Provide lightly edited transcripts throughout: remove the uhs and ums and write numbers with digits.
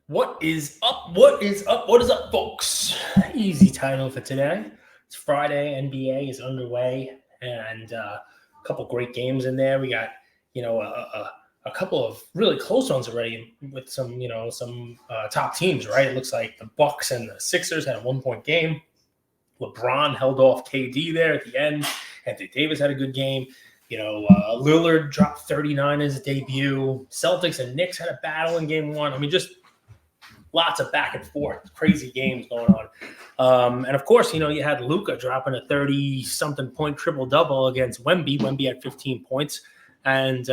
What is up? What is up? What is up, folks? Easy title for today. It's Friday. NBA is underway, and a couple great games in there. We got a couple of really close ones already with some top teams. Right? It looks like the Bucks and the Sixers had a 1 point game. LeBron held off KD there at the end. Anthony Davis had a good game. Lillard dropped 39 as a debut. Celtics and Knicks had a battle in game one. I mean, just lots of back and forth, crazy games going on. And of course, you had Luka dropping a 30-something point triple-double against Wemby. Wemby had 15 points. And,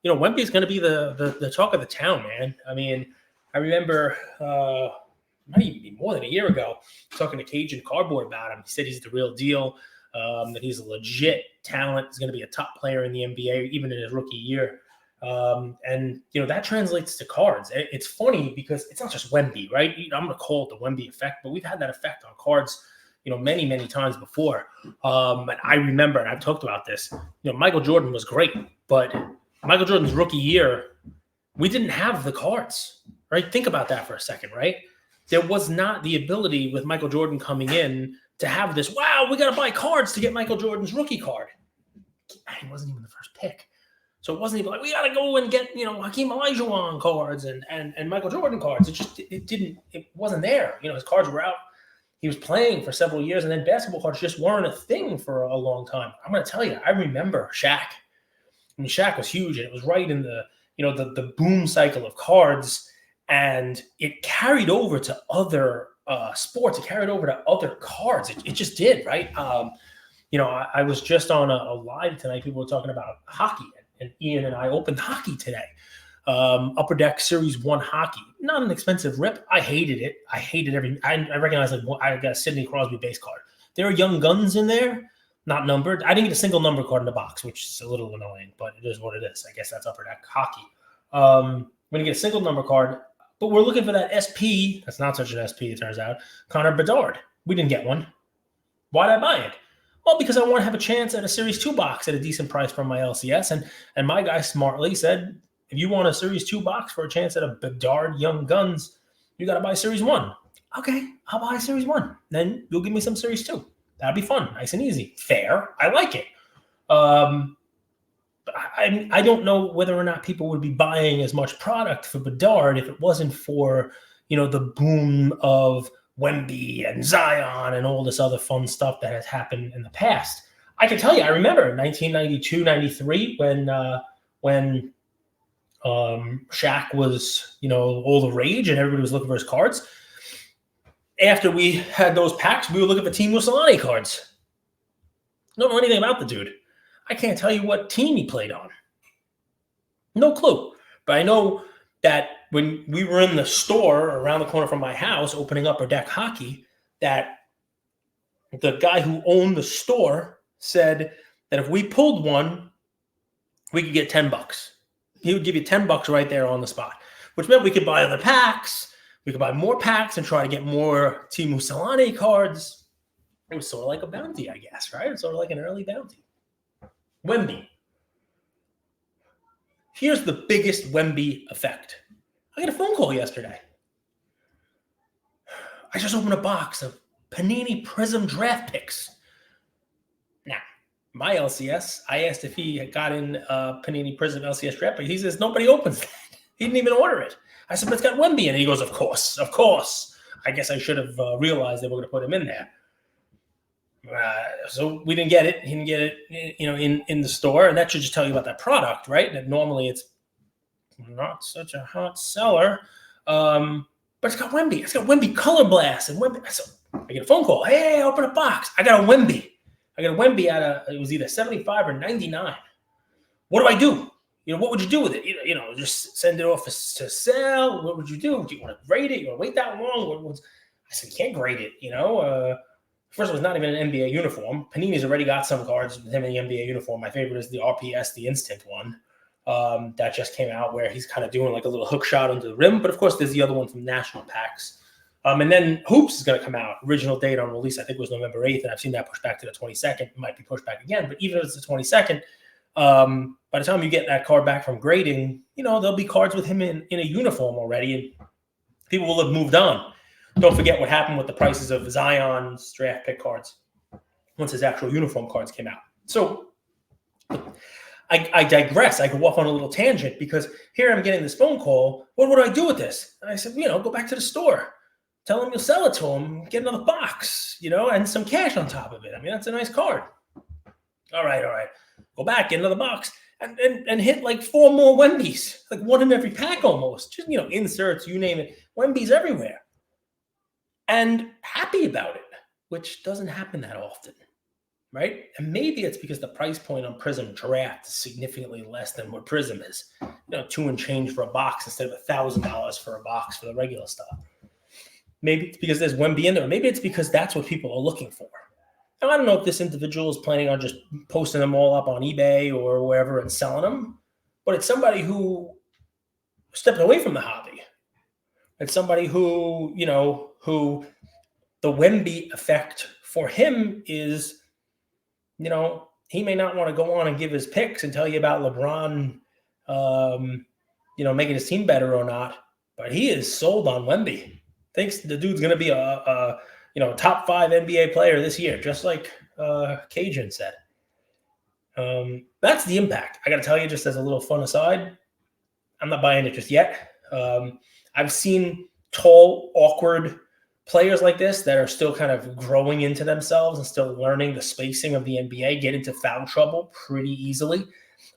Wemby's going to be the talk of the town, man. I mean, I remember might even be more than a year ago talking to Cajun Cardboard about him. He said he's the real deal, that he's a legit talent. He's going to be a top player in the NBA, even in his rookie year. And that translates to cards. It's funny because it's not just Wemby, right? I'm going to call it the Wemby effect, but we've had that effect on cards, many, many times before. And I remember, and I've talked about this, Michael Jordan was great, but Michael Jordan's rookie year, we didn't have the cards, right? Think about that for a second, right? There was not the ability with Michael Jordan coming in to have this, wow, we got to buy cards to get Michael Jordan's rookie card. He wasn't even the first pick. So it wasn't even like we got to go and get, Hakeem Olajuwon cards and Michael Jordan cards. It wasn't there. His cards were out. He was playing for several years, and then basketball cards just weren't a thing for a long time. I'm going to tell you, I remember Shaq. I mean, Shaq was huge, and it was right in the boom cycle of cards, and it carried over to other sports. It carried over to other cards. It just did, right? I was just on a live tonight. People were talking about hockey. And Ian and I opened hockey today. Upper Deck Series 1 hockey. Not an expensive rip. I hated it. I recognize I got a Sidney Crosby base card. There are young guns in there, not numbered. I didn't get a single number card in the box, which is a little annoying, but it is what it is. I guess that's Upper Deck hockey. We're going to get a single number card, but we're looking for that SP. That's not such an SP, it turns out. Connor Bedard. We didn't get one. Why did I buy it? Well, because I want to have a chance at a Series 2 box at a decent price from my LCS. And my guy smartly said, if you want a Series 2 box for a chance at a Bedard Young Guns, you got to buy Series 1. Okay, I'll buy Series 1. Then you'll give me some Series 2. That'll be fun, nice and easy. Fair. I like it. But I don't know whether or not people would be buying as much product for Bedard if it wasn't for, the boom of Wemby and Zion and all this other fun stuff that has happened in the past. I can tell you, I remember 1992, 93 when Shaq was, all the rage and everybody was looking for his cards. After we had those packs, we were looking for Team Mussolini cards. Don't know anything about the dude. I can't tell you what team he played on. No clue. But I know that when we were in the store around the corner from my house opening Upper Deck hockey, that the guy who owned the store said that if we pulled one, we could get $10. He would give you $10 right there on the spot, which meant we could buy other packs. We could buy more packs and try to get more Team Mussolini cards. It was sort of like a bounty, I guess, right? It's sort of like an early bounty. Wemby. Here's the biggest Wemby effect. I got a phone call yesterday. I just opened a box of Panini Prism draft picks. Now, my LCS, I asked if he had gotten Panini Prism LCS draft pick. He says, nobody opens that. He didn't even order it. I said, but it's got Wemby in it. He goes, of course. I guess I should have realized they were going to put him in there. So we didn't get it. He didn't get it, in the store, and that should just tell you about that product, right? And normally it's not such a hot seller, but it's got Wemby. It's got Wemby Color Blast and Wemby. So I get a phone call. Hey, open a box. I got a Wemby. It was either 75 or 99. What do I do? What would you do with it? Just send it off to sell. What would you do? Do you want to grade it? You want to wait that long? I said, you can't grade it. First of all, it's not even an NBA uniform. Panini's already got some cards with him in the NBA uniform. My favorite is the RPS, the Instant one. That just came out where he's kind of doing like a little hook shot under the rim. But of course, there's the other one from National Packs. And then Hoops is going to come out. Original date on release, I think, was November 8th. And I've seen that pushed back to the 22nd. It might be pushed back again. But even if it's the 22nd, by the time you get that card back from grading, there'll be cards with him in a uniform already. And People will have moved on. Don't forget what happened with the prices of Zion's draft pick cards once his actual uniform cards came out. So I digress. I go off on a little tangent because here I'm getting this phone call. What would I do with this? And I said, go back to the store. Tell him you'll sell it to him. Get another box, and some cash on top of it. I mean, that's a nice card. All right. Go back, get another box, and hit like 4 more Wembys, like one in every pack almost. Just, inserts, you name it. Wembys everywhere. And happy about it, which doesn't happen that often. Right? And maybe it's because the price point on Prism Draft is significantly less than what Prism is. $2 and change for a box instead of $1,000 for a box for the regular stuff. Maybe it's because there's Wemby in there. Maybe it's because that's what people are looking for. Now, I don't know if this individual is planning on just posting them all up on eBay or wherever and selling them, but it's somebody who stepped away from the hobby. It's somebody who, who the Wemby effect for him is, he may not want to go on and give his picks and tell you about LeBron, making his team better or not, but he is sold on Wemby. Thinks the dude's going to be a top 5 NBA player this year, just like Cajun said. That's the impact. I got to tell you, just as a little fun aside, I'm not buying it just yet. I've seen tall, awkward players like this that are still kind of growing into themselves and still learning the spacing of the NBA get into foul trouble pretty easily.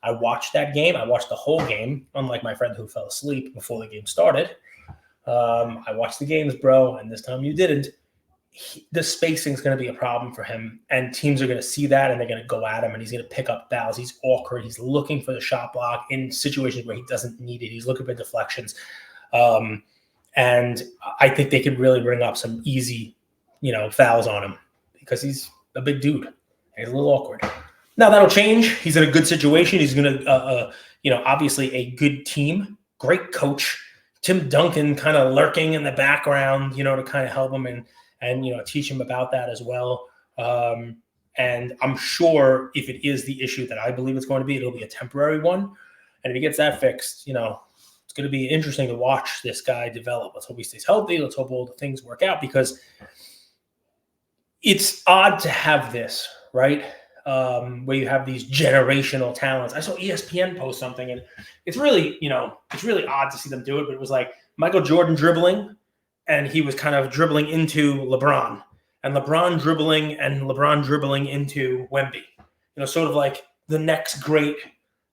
I watched that game. I watched the whole game, unlike my friend who fell asleep before the game started. I watched the games, bro, and this time you didn't. The spacing is going to be a problem for him, and teams are going to see that, and they're going to go at him, and he's going to pick up fouls. He's awkward. He's looking for the shot block in situations where he doesn't need it. He's looking for deflections. And I think they could really bring up some easy, fouls on him because he's a big dude. He's a little awkward. Now that'll change. He's in a good situation. He's going to, obviously a good team, great coach. Tim Duncan kind of lurking in the background, to kind of help him and teach him about that as well. And I'm sure if it is the issue that I believe it's going to be, it'll be a temporary one. And if he gets that fixed, it's going to be interesting to watch this guy develop. Let's hope he stays healthy. Let's hope all the things work out because it's odd to have this, right? Where you have these generational talents. I saw ESPN post something and it's really, it's really odd to see them do it, but it was like Michael Jordan dribbling and he was kind of dribbling into LeBron and LeBron dribbling into Wemby, sort of like the next great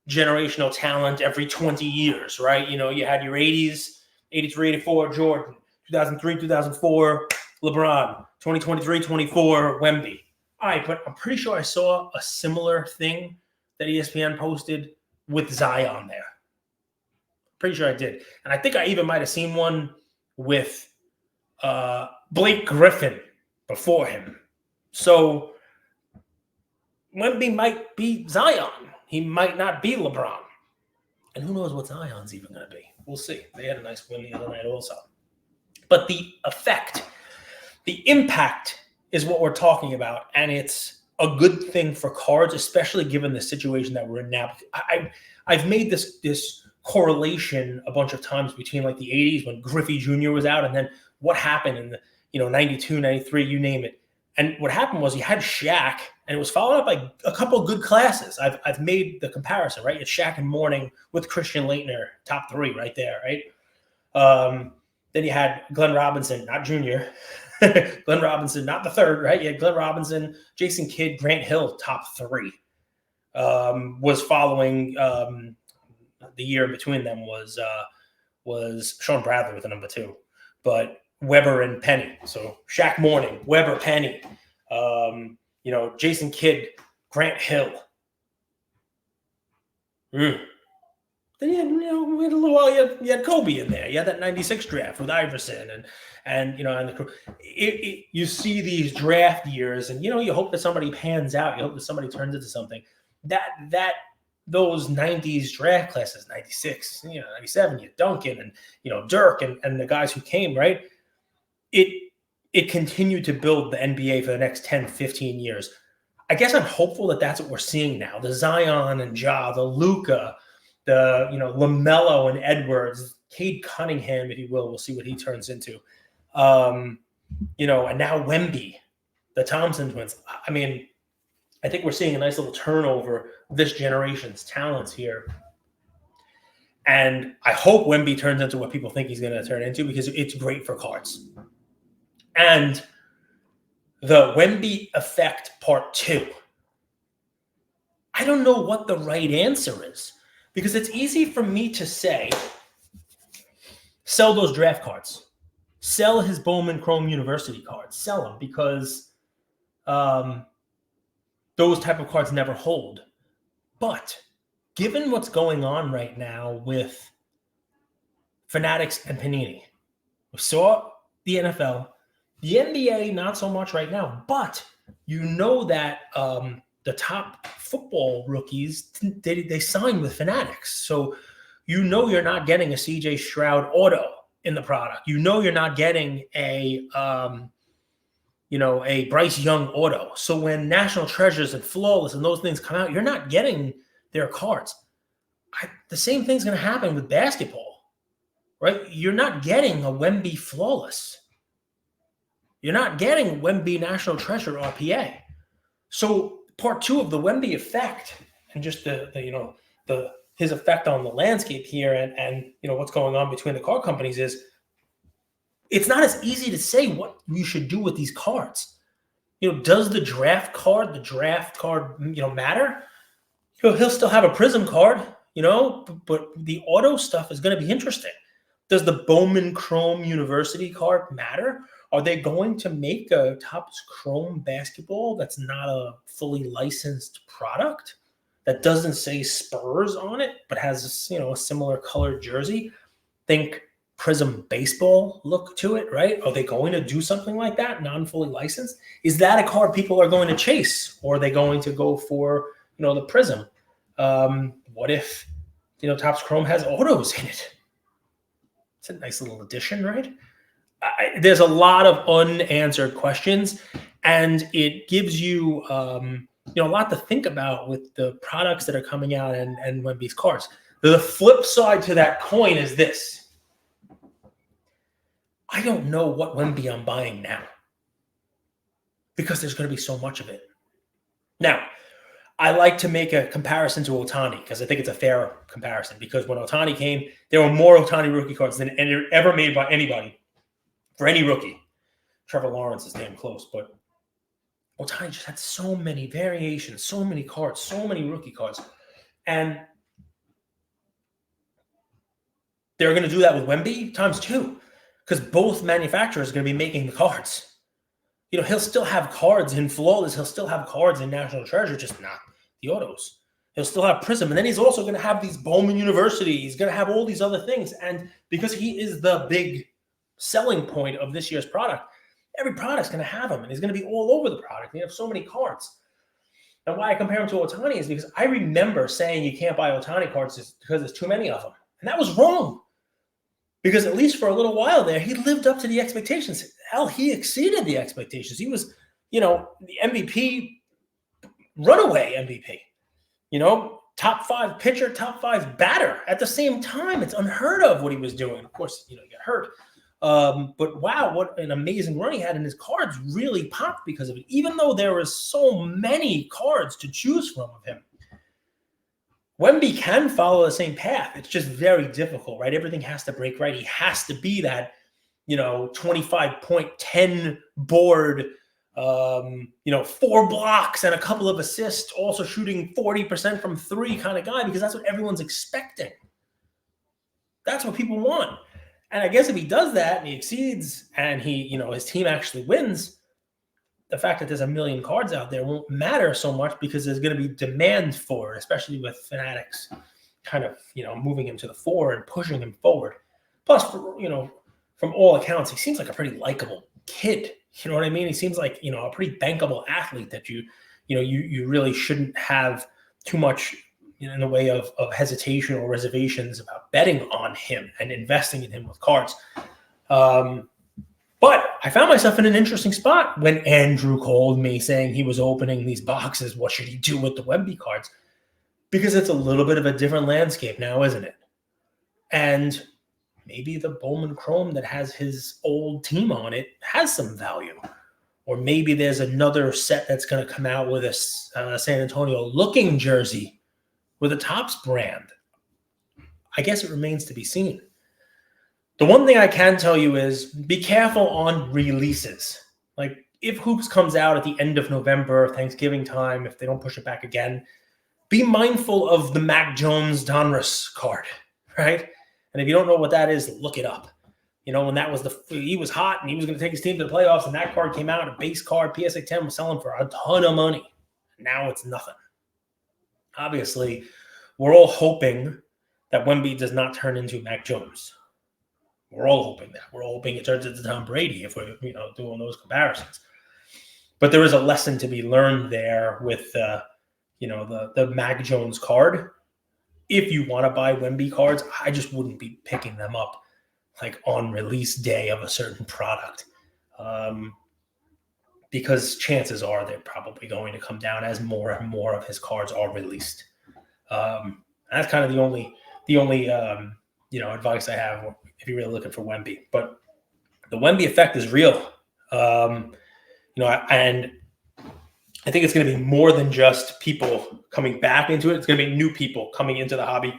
generational talent every 20 years, right? You had your 80s, 83, 84, Jordan, 2003, 2004, LeBron, 2023, 24, Wemby. All right, but I'm pretty sure I saw a similar thing that ESPN posted with Zion there. Pretty sure I did. And I think I even might have seen one with Blake Griffin before him. So Wemby might be Zion. He might not be LeBron. And who knows what Zion's even going to be. We'll see. They had a nice win the other night also. But the effect, the impact is what we're talking about. And it's a good thing for cards, especially given the situation that we're in now. I've made this correlation a bunch of times between like the 80s when Griffey Jr. was out and then what happened in the 92, 93, you name it. And what happened was you had Shaq, and it was followed up by a couple of good classes. I've made the comparison, right? It's Shaq and Mourning with Christian Laettner, top 3 right there, right? Then you had Glenn Robinson, not Junior. Glenn Robinson, not the 3rd, right? You had Glenn Robinson, Jason Kidd, Grant Hill, top 3. Was following the year in between them was Sean Bradley with the number 2. But Weber and Penny. So Shaq Mourning, Weber, Penny, Jason Kidd, Grant Hill. Then you had a little while you had Kobe in there. You had that 96 draft with Iverson and the crew. You see these draft years and you hope that somebody pans out. You hope that somebody turns into something. Those 90s draft classes, 96, 97, you had Duncan and Dirk and the guys who came, right? It continued to build the NBA for the next 10, 15 years. I guess I'm hopeful that that's what we're seeing now. The Zion and Ja, the Luka, the LaMelo and Edwards, Cade Cunningham, if you will. We'll see what he turns into. You know, and now Wemby, the Thompson twins. I mean, I think we're seeing a nice little turnover of this generation's talents here. And I hope Wemby turns into what people think he's going to turn into, because it's great for cards. And the Wemby effect part 2. I don't know what the right answer is, because it's easy for me to say, sell those draft cards. Sell his Bowman Chrome University cards. Sell them, because those type of cards never hold. But given what's going on right now with Fanatics and Panini, we saw the NFL, the NBA, not so much right now, but you know that the top football rookies, they sign with Fanatics. So you know you're not getting a CJ Stroud auto in the product. You know you're not getting a Bryce Young auto. So when National Treasures and Flawless and those things come out, you're not getting their cards. The same thing's going to happen with basketball, right? You're not getting a Wemby Flawless. You're not getting Wemby National Treasure RPA. So part 2 of the Wemby effect, and just his effect on the landscape here, and what's going on between the card companies, is it's not as easy to say what you should do with these cards. Does the draft card matter? He'll still have a Prism card, but the auto stuff is going to be interesting. Does the Bowman Chrome University card matter? Are they going to make a Topps Chrome basketball that's not a fully licensed product, that doesn't say Spurs on it, but has a similar colored jersey? Think Prism baseball look to it, right? Are they going to do something like that, non-fully licensed? Is that a card people are going to chase, or are they going to go for the Prism? What if Topps Chrome has autos in it? It's a nice little addition, right? There's a lot of unanswered questions, and it gives you a lot to think about with the products that are coming out and Wemby's cards. The flip side to that coin is this. I don't know what Wemby I'm buying now, because there's going to be so much of it. Now, I like to make a comparison to Ohtani, because I think it's a fair comparison, because when Ohtani came, there were more Ohtani rookie cards than ever made by anybody for any rookie. Trevor Lawrence is damn close, but Ohtani just had so many variations, so many cards, so many rookie cards. And they're going to do that with Wemby times 2, because both manufacturers are going to be making the cards. He'll still have cards in Flawless. He'll still have cards in National Treasure, just not the autos. He'll still have Prism. And then he's also going to have these Bowman University. He's going to have all these other things. And because he is the big selling point of this year's product, every product's going to have him. And he's going to be all over the product. We have so many cards. And why I compare him to Ohtani is because I remember saying you can't buy Ohtani cards because there's too many of them. And that was wrong. Because at least for a little while there, he lived up to the expectations. Hell, he exceeded the expectations. He was, the MVP, runaway MVP. Top 5 pitcher, top 5 batter at the same time. It's unheard of what he was doing. Of course, he got hurt. But wow, what an amazing run he had. And his cards really popped because of it, even though there were so many cards to choose from of him. Wemby can follow the same path. It's just very difficult, right? Everything has to break right. He has to be that, 25-point, 10 board, 4 blocks and a couple of assists, also shooting 40% from 3 kind of guy, because that's what everyone's expecting. That's what people want. And I guess if he does that and he exceeds and he, his team actually wins, the fact that there's a million cards out there won't matter so much, because there's going to be demand for it, especially with Fanatics kind of, moving him to the fore and pushing him forward. Plus, from all accounts, he seems like a pretty likable kid. You know what I mean? He seems like, a pretty bankable athlete that you really shouldn't have too much in the way of hesitation or reservations about betting on him and investing in him with cards. But I found myself in an interesting spot when Andrew called me saying he was opening these boxes. What should he do with the Wemby cards? Because it's a little bit of a different landscape now, isn't it? And maybe the Bowman Chrome that has his old team on it has some value. Or maybe there's another set that's going to come out with a San Antonio looking jersey with a Topps brand. I guess it remains to be seen. The one thing I can tell you is be careful on releases. Like if Hoops comes out at the end of November, Thanksgiving time, if they don't push it back again, be mindful of the Mac Jones Donruss card, right? And if you don't know what that is, look it up. You know, when that was he was hot and he was going to take his team to the playoffs and that card came out, a base card, PSA 10 was selling for a ton of money. Now it's nothing. Obviously, we're all hoping that Wemby does not turn into Mac Jones. We're all hoping that. We're all hoping it turns into Tom Brady if we're, doing those comparisons. But there is a lesson to be learned there with, the Mac Jones card. If you want to buy Wemby cards, I just wouldn't be picking them up like on release day of a certain product, because chances are they're probably going to come down as more and more of his cards are released. That's kind of the only advice I have if you're really looking for Wemby. But the Wemby effect is real, and I think it's going to be more than just people coming back into it. It's going to be new people coming into the hobby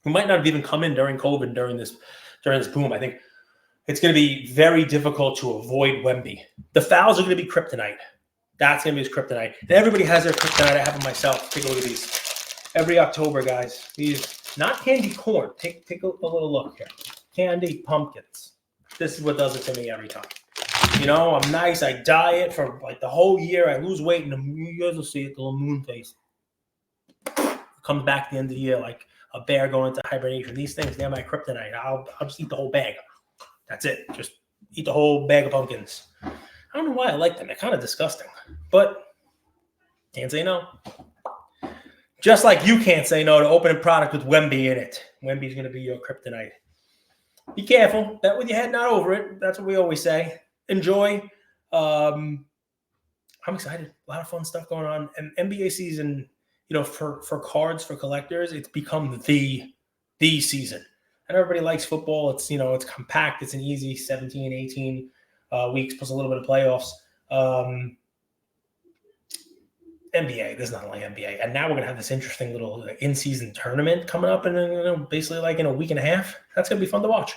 who might not have even come in during COVID during this boom. I think it's going to be very difficult to avoid Wemby. The fouls are going to be kryptonite. That's going to be his kryptonite. And everybody has their kryptonite. I have them myself. Take a look at these. Every October, guys. These, not candy corn. Take a little look here. Candy pumpkins. This is what does it to me every time. I'm nice. I diet for like the whole year. I lose weight, and you guys will see it, the little moon face. It comes back at the end of the year like a bear going into hibernation. These things, they're my kryptonite. I'll just eat the whole bag. That's it. Just eat the whole bag of pumpkins. I don't know why I like them. They're kind of disgusting. But can't say no. Just like you can't say no to opening product with Wemby in it. Wemby's going to be your kryptonite. Be careful. Bet with your head not over it. That's what we always say. Enjoy. I'm excited. A lot of fun stuff going on. And NBA season, for cards, for collectors, it's become the season. And everybody likes football. It's, it's compact. It's an easy 17, 18 weeks plus a little bit of playoffs. NBA, there's nothing like NBA. And now we're going to have this interesting little in-season tournament coming up in basically like in a week and a half. That's going to be fun to watch.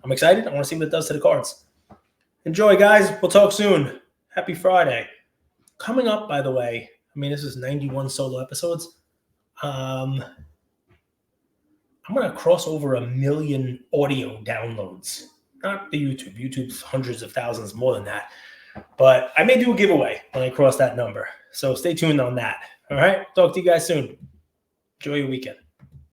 I'm excited. I want to see what it does to the cards. Enjoy, guys. We'll talk soon. Happy Friday. Coming up, by the way, this is 91 solo episodes. I'm going to cross over 1 million audio downloads. Not the YouTube. YouTube's hundreds of thousands more than that. But I may do a giveaway when I cross that number. So stay tuned on that. All right? Talk to you guys soon. Enjoy your weekend.